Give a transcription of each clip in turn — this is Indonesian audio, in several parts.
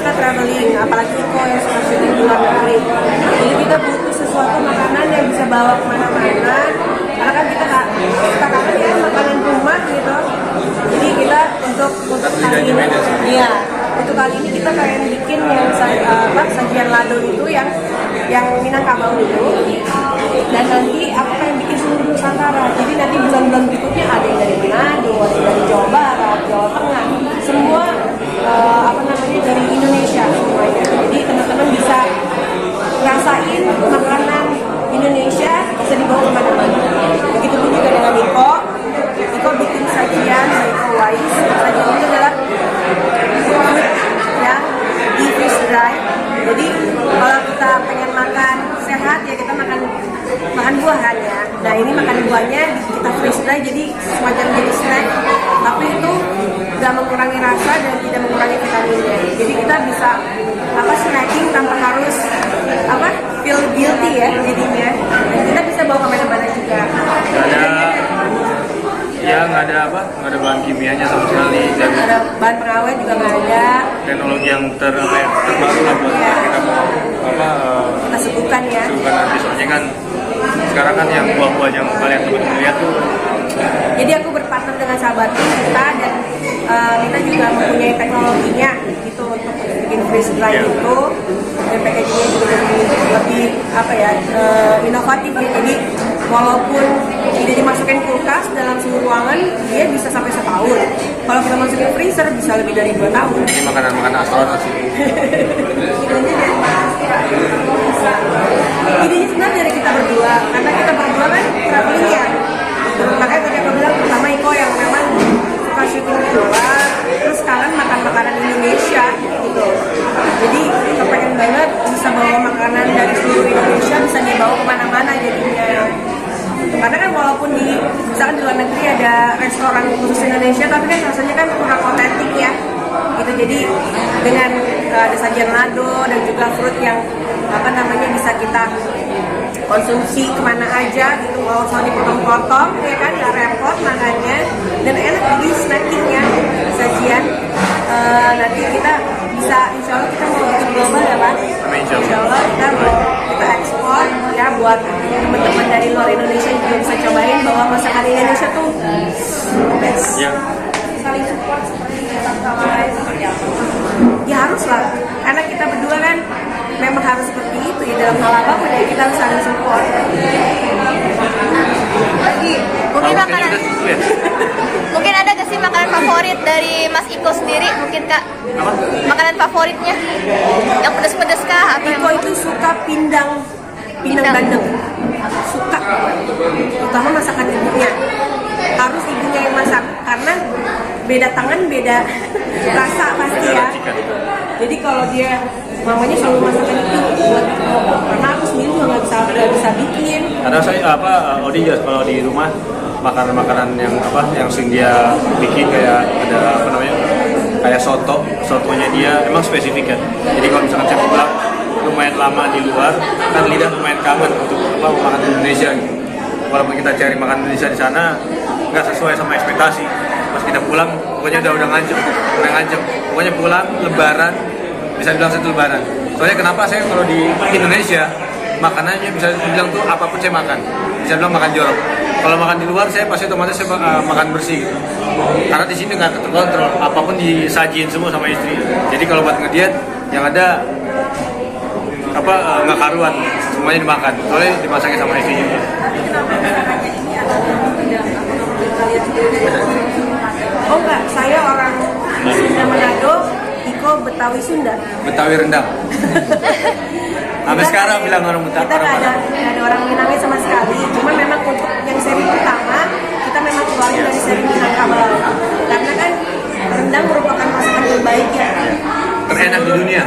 suka traveling, apalagi Iko yang suka syuting di luar negeri. Jadi kita butuh sesuatu makanan yang bisa bawa kemana-mana. Karena kan kita suka kangen ya makanan rumah gitu. Jadi kita untuk kali ini, iya, untuk kali ini kita kayak bikin yang sajian lado itu yang Minangkabau itu. Dan nanti aku pengen bikin seluruh Nusantara. Jadi nanti bulan-bulan berikutnya ada yang dari Manado, ada yang dari Jawa Barat, Jawa Tengah, semua dari Indonesia semuanya. Jadi teman-teman bisa rasain makanan Indonesia, bisa dibawa kemana-mana. Begitu pun juga dengan Iko bikin sajian Iko Wais. Sajian itu adalah food yang di freeze dry. Jadi kalau kita pengen makan sehat ya kita makan buahan ya. Nah ini makan buahnya kita freeze dry jadi semacam jadi snack. Tapi itu nggak mengurangi rasa dan tidak mengurangi vitaminnya. Jadi kita bisa snacking tanpa harus feel guilty ya jadinya. Dan kita bisa bawa kemana-mana juga. Nggak ada bahan kimianya sama sekali. Dan nggak ada bahan pengawet juga nggak ada. Teknologi yang terbaru lah buat kita sebutkan ya. Nanti soalnya kan sekarang kan yang buah-buah yang kalian teman-teman lihat tuh. Jadi aku berpartner dengan sahabatku kita dan kita juga mempunyai teknologinya gitu untuk bikin freeze dry itu dan packagingnya juga lebih inovatif ya. Jadi walaupun tidak dimasukin kulkas dalam suhu ruangan dia bisa sampai setahun. Kalau kita masukin freezer bisa lebih dari 2 tahun. Ini makanan astronot sih. Idenya sebenarnya dari kita berdua karena kita berdua kan traveling ya. Makanya tadi aku bilang pertama Iko yang memang suka syuting di luar, terus kalian makan makanan Indonesia gitu. Jadi kepengen banget bisa bawa makanan dari seluruh Indonesia bisa dibawa kemana-mana jadinya. Karena kan walaupun misalkan di luar negeri ada restoran khusus Indonesia, tapi kan rasanya kan kurang otentik ya. Gitu jadi dengan ada sajian lado dan juga fruit yang bisa kita konsumsi kemana aja gitu, nggak usah dipotong-potong ya kan, nggak repot makannya dan enak jadi snackingnya sajian. Nanti kita bisa insya Allah kita mau bikin global ya Pak. Insya Allah kita ekspor ya buat teman-teman dari luar Indonesia juga bisa cobain bahwa masakan Indonesia tuh best. Saling support seperti ya harus lah karena kita berdua kan memang harus seperti itu ya dalam hal apapun ya kita harus saling support. Mungkin ada gak sih makanan favorit dari Mas Iko sendiri mungkin Kak? Makanan favoritnya yang pedes-pedes kah? Iko itu suka pindang bandeng, suka terutama masakan ibunya, harus ibunya yang masak karena beda tangan beda rasa pasti ya. Jadi kalau dia mamanya selalu masakan itu buat karena aku sendiri nggak bisa bikin. Karena saya kalau di rumah makanan yang sering dia bikin kayak ada kayak sotonya dia emang spesifik kan. Jadi kalau misalkan saya pulang lumayan lama di luar kan lidah lumayan kangen untuk makan Indonesia. Walaupun kita cari makan Indonesia di sana nggak sesuai sama ekspektasi. Pas kita pulang pokoknya udah ngancem. Pokoknya pulang Lebaran bisa bilang satu Lebaran. Soalnya kenapa saya kalau di Indonesia makanannya bisa dibilang tuh apapun saya makan. Bisa bilang makan jorok. Kalau makan di luar saya pasti otomatis saya makan bersih gitu. Karena di sini nggak terkontrol, apapun disajiin semua sama istri. Jadi kalau buat ngediet yang ada nggak karuan, semuanya dimakan. Soalnya dimasaknya sama istri juga. Oh enggak, saya orang Sunda Manado, Iko Betawi Sunda. Betawi rendang. Sampai sekarang bilang orang Betawi. Kita nggak ada orang Minangnya sama sekali. Cuma memang untuk yang seri pertama kita memang keluarin dari seri Minangkabau. Karena kan rendang merupakan masakan terbaik ya. Terenak di dunia.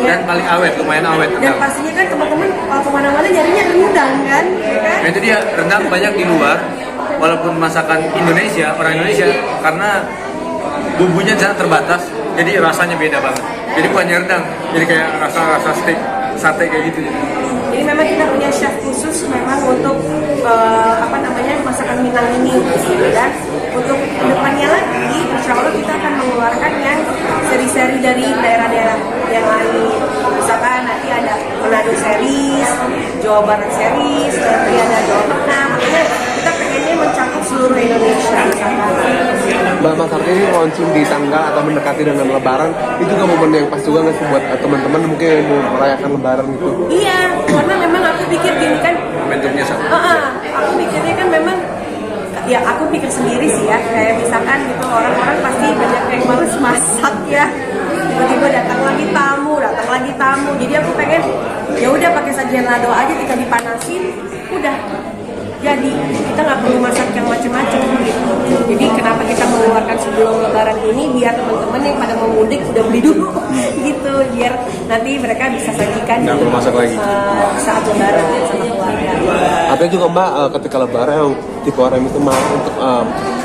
Dan paling awet, lumayan awet. Dan pastinya kan teman-teman kalau kemana-mana nyarinya rendang kan? Nah itu dia, rendang banyak di luar. Walaupun masakan Indonesia, orang Indonesia, karena bumbunya sangat terbatas, jadi rasanya beda banget. Jadi bukannya rendang, jadi kayak rasa steak, sate kayak gitu. Jadi memang kita punya chef khusus memang untuk masakan Minang ini, dan untuk kedepannya lagi, insya Allah kita akan mengeluarkan yang seri-seri dari daerah-daerah Manado series, Jawa Barat series, nanti ada Jawa Tengah. Makanya kita pengennya mencakup seluruh Indonesia. Mbak, Mas Arti ini launching di tanggal atau mendekati dengan Lebaran, itu juga momen yang pas juga nggak sih buat teman-teman mungkin yang mau merayakan Lebaran gitu? Iya, karena memang aku pikir gini kan, Momentumnya sama. aku pikirnya kan memang, ya aku pikir sendiri sih ya, kayak misalkan gitu orang-orang pasti banyak yang males masak ya, tiba-tiba datang lagi tamu, jadi aku pengen ya udah pakai sajian lado aja, tinggal dipanasin, udah jadi kita nggak perlu masak yang macam-macam gitu. Jadi kenapa kita mengeluarkan sebelum Lebaran ini biar teman-teman yang pada mau mudik udah beli dulu gitu, biar nanti mereka bisa sajikan nggak perlu masak lagi saat Lebaran sama keluarga. Artinya juga Mbak, ketika Lebaran yang tipe orang itu mau untuk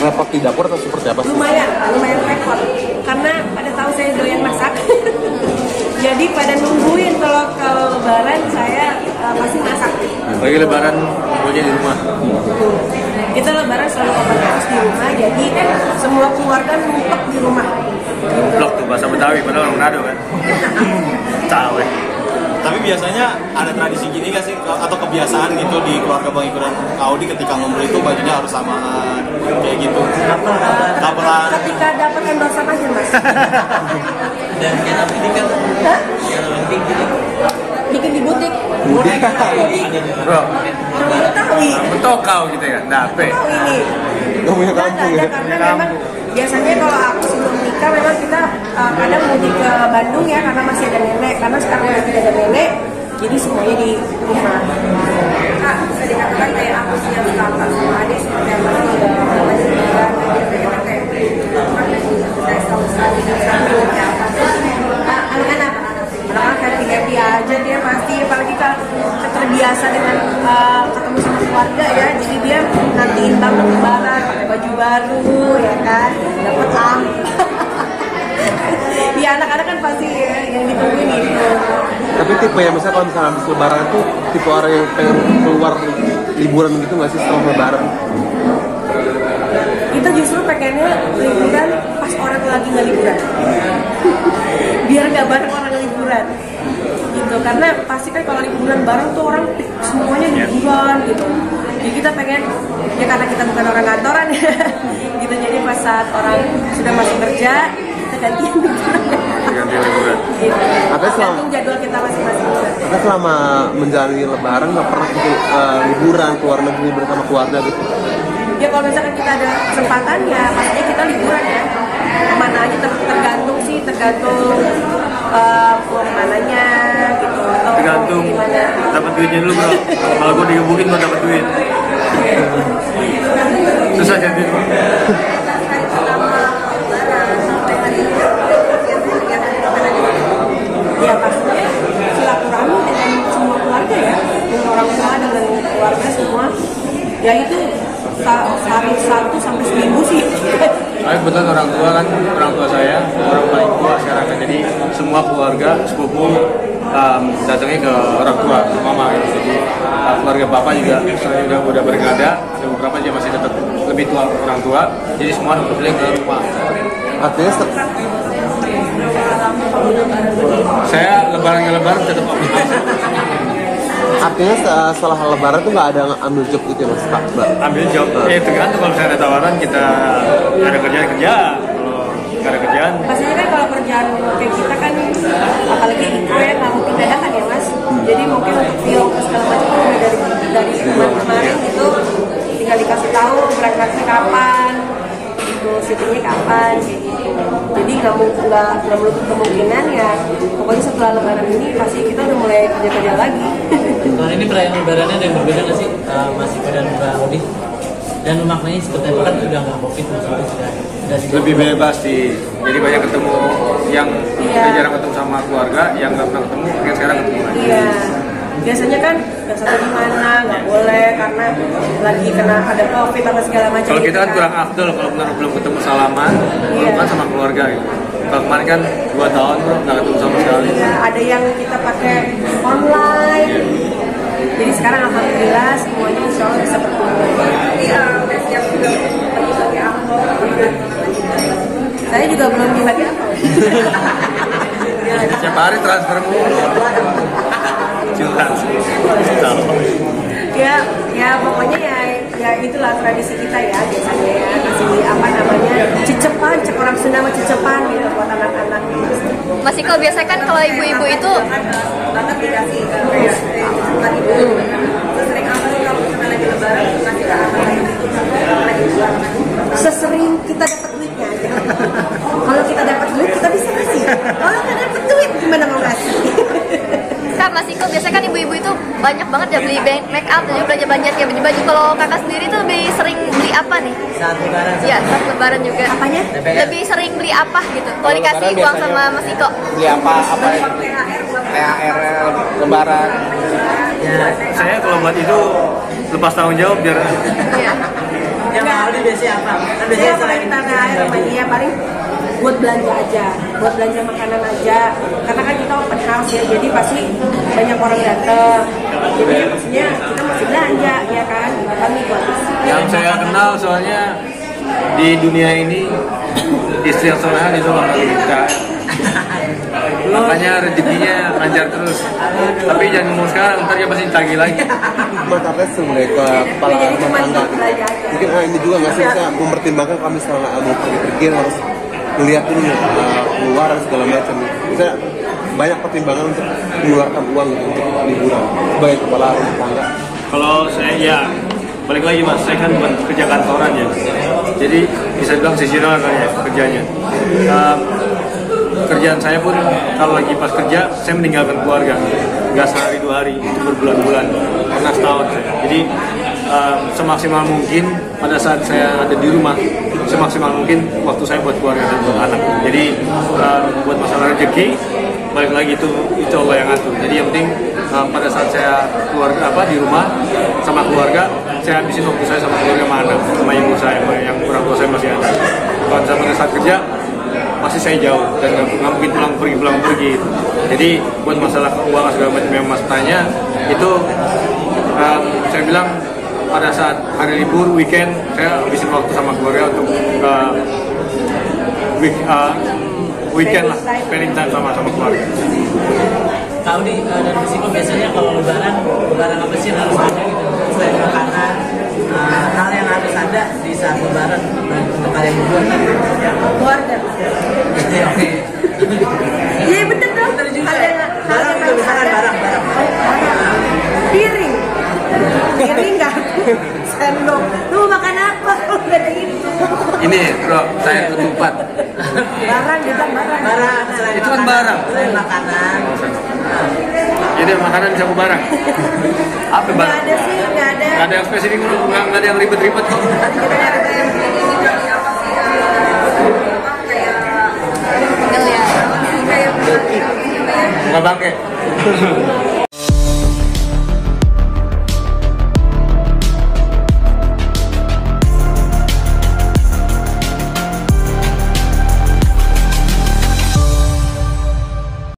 repot di dapur atau seperti apa sih? Lumayan repot karena pada tahu saya doyan masak. Jadi pada nungguin kalau Lebaran saya pasti masak. Lagi Lebaran pokoknya di rumah. Kita Lebaran selalu open house di rumah, jadi semua keluarga numpuk di rumah. Blok tuh bahasa Betawi, padahal orang Manado kan. Tahu ya. Tapi biasanya ada tradisi gini gak sih, atau kebiasaan gitu di keluarga Bang Iko dan Audi ketika ngumpul itu bajunya harus samaan kayak gitu? Kapelan. Ketika dapat endorsan aja mas. Dan yang ini kan Bikin di butik. Bro, Orang Betawi. betul kau gitu ya, dape. Tahu ini. Nggak punya kampung ya? Karena memang biasanya kalau aku sebelum nikah memang kita kadang mudik ke Bandung ya karena masih ada nenek. Karena sekarang udah tidak ada nenek, jadi semuanya di rumah. Kak, bisa dikatakan kayak aku sih yang kakak sama adik seperti apa sih udah banyak juga. Kita kayak saya selalu anak-anak happy aja dia pasti, apalagi kalau terbiasa dengan ketemu sama keluarga ya, jadi dia nantiin banget Lebaran pakai baju baru ya kan, dapat ya anak-anak kan pasti ya, yang ditungguin itu. Tapi tipe yang misalnya kalau misalnya habis Lebaran itu tipe orang yang pengen keluar liburan gitu nggak sih setelah Lebaran? Kita justru pengennya liburan pas orang lagi nggak liburan. Biar nggak bareng orang liburan gitu, karena pasti kan kalau liburan bareng tuh orang semuanya liburan gitu. Jadi kita pengen ya, karena kita bukan orang kantoran ya gitu, jadi pas saat orang sudah masih kerja kita gantian liburan gitu. Tergantung jadwal kita masing-masing. Kita selama menjalani Lebaran nggak pernah gitu, liburan keluar negeri bersama keluarga gitu? Ya kalau misalkan kita ada kesempatan ya pastinya kita liburan ya, kemana aja tergantung mau kemananya gitu, atau Tergantung gimana. dapat duitnya dulu bro. Kalau gue digebukin gue dapat duit. Susah jadi. Ya pastinya silaturahmi dengan semua keluarga ya, dengan orang tua, dengan keluarga semua. Ya itu sehari 1 sampai seminggu sih. Saya kebetulan orang tua saya orang paling tua sekarang kan, jadi semua keluarga sepupu datangnya ke orang tua, mama gitu. Jadi keluarga bapak juga udah bergada, ada beberapa juga masih tetap lebih tua orang tua, jadi semua kembali ke rumah. Artinya Saya lebaran tetap optimis. artinya setelah Lebaran tuh nggak ada ambil job gitu ya Mas Pak? Ambil job, tergantung kalau misalnya ada tawaran kita ada kerjaan, kalau nggak ada kerjaan. Pastinya kan kalau kerjaan kayak kita kan, apalagi itu ya nggak mungkin dadakan ya mas. Jadi mungkin untuk film segala macam kan udah dari kemarin gitu, tinggal dikasih tahu berangkatnya kapan, gitu, syutingnya kapan, kayak gitu. Jadi nggak menutup kemungkinan ya. Pokoknya setelah Lebaran ini pasti kita udah mulai kerja lagi. Nah ini perayaan Lebarannya ada yang berbeda nggak sih Mas Iko dan Mbak Audi? Dan maknanya seperti apa kan udah nggak COVID maksudnya sudah Lebih bebas sih, jadi banyak ketemu yang udah jarang ketemu sama keluarga, yang nggak pernah ketemu, mungkin sekarang ketemu lagi. Iya, biasanya kan nggak satu di mana, nggak boleh karena lagi kena ada COVID apa segala macam. Kalau gitu kita kan kurang afdol kalau benar belum ketemu salaman, kan sama keluarga gitu. Kalau kemarin kan 2 tahun bro nggak ketemu sama sekali. Iya, ada yang kita pakai online. Jadi sekarang alhamdulillah semuanya insya Allah bisa berkumpul. Iya, siap juga bagi amplop. Saya juga belum dibagi apa. Setiap hari transfer mulu. curhat. Tahu. Ya pokoknya ya itulah tradisi kita ya biasanya ya kasih apa namanya cecepan, cek orang Sunda mah cecepan gitu buat anak-anak. Mas Iko biasa kan kalau ibu-ibu itu banget dikasih bukan ibu. Sesering apa sih kalau kita lagi lebaran kasih ke anak lagi buat sesering kita dapat duitnya aja. Kalau kita dapat duit kita bisa kasih. Kalau nggak dapat duit gimana mau kasih? Kak, Mas Iko biasanya kan ibu-ibu itu banyak banget ya beli make up dan juga belanja kayak baju-baju. Kalau kakak sendiri tuh lebih sering beli apa nih? Saat lebaran. Iya, saat lebaran juga. Apanya? Lebih sering beli apa gitu? Kalau dikasih uang sama Mas Iko? Beli apa ya? THR lebaran. Ya. Saya kalau buat itu lepas tanggung jawab biar Iya. Yang Audi biasanya apa? Kan Saya biasanya paling kita air sama dia paling buat belanja aja, buat belanja makanan aja. Karena kan kita open house ya, jadi pasti banyak orang datang. Jadi maksudnya kita masih belanja ya kan. Kami buat yang saya kenal soalnya di dunia ini istri yang soleha itu orang kita. Makanya rezekinya lancar terus. Tapi jangan ngomong sekarang, ntar dia pasti tagih lagi. Makanya sebenarnya ke kepala rumah tangga gitu. Mungkin ini juga nggak sih bisa mempertimbangkan kami selama mau pergi-pergi harus melihat dulu keluar dan segala macam. Bisa banyak pertimbangan untuk mengeluarkan uang gitu untuk liburan sebagai kepala rumah tangga. Kalau saya ya balik lagi mas, saya kan bukan kerja kantoran ya. Jadi bisa bilang seasonal kan ya kerjanya. Kerjaan saya pun kalau lagi pas kerja saya meninggalkan keluarga nggak sehari dua hari, itu berbulan-bulan, pernah setahun saya. Jadi semaksimal mungkin pada saat saya ada di rumah, semaksimal mungkin waktu saya buat keluarga dan buat anak. Jadi buat masalah rezeki balik lagi itu Allah yang ngatur. Jadi yang penting pada saat saya keluarga di rumah sama keluarga, saya habisin waktu saya sama keluarga sama anak, sama ibu saya, yang orang tua saya masih ada. Kalau saya pada saat kerja pasti saya jauh dan nggak mungkin pulang pergi. Jadi buat masalah keuangan segala macam yang mas tanya itu saya bilang pada saat hari libur weekend saya habisin waktu sama keluarga untuk weekend lah, spending time sama keluarga. Kau di dan Mas Iko biasanya kalau lebaran apa sih yang harus ada gitu? Selain makanan, hal yang harus ada di saat lebaran untuk kalian berdua kan? keluarga. Oke. Iya bener dong. Bener juga. Barang Barang itu misalkan barang. Piring nggak? Sendok. Lu mau makan apa? Kalau nggak ada itu. Ini bro, saya ketupat. Barang dia bilang barang. Barang selain Itu kan makanan, barang. Selain makanan. Jadi makanan bisa barang. Apa Nggak barang? ada sih, nggak ada. Nggak ada yang spesifik, nggak ada yang ribet-ribet kok. Kita nyari yang apa sih? Tinggal ya. Kayak Nggak pakai.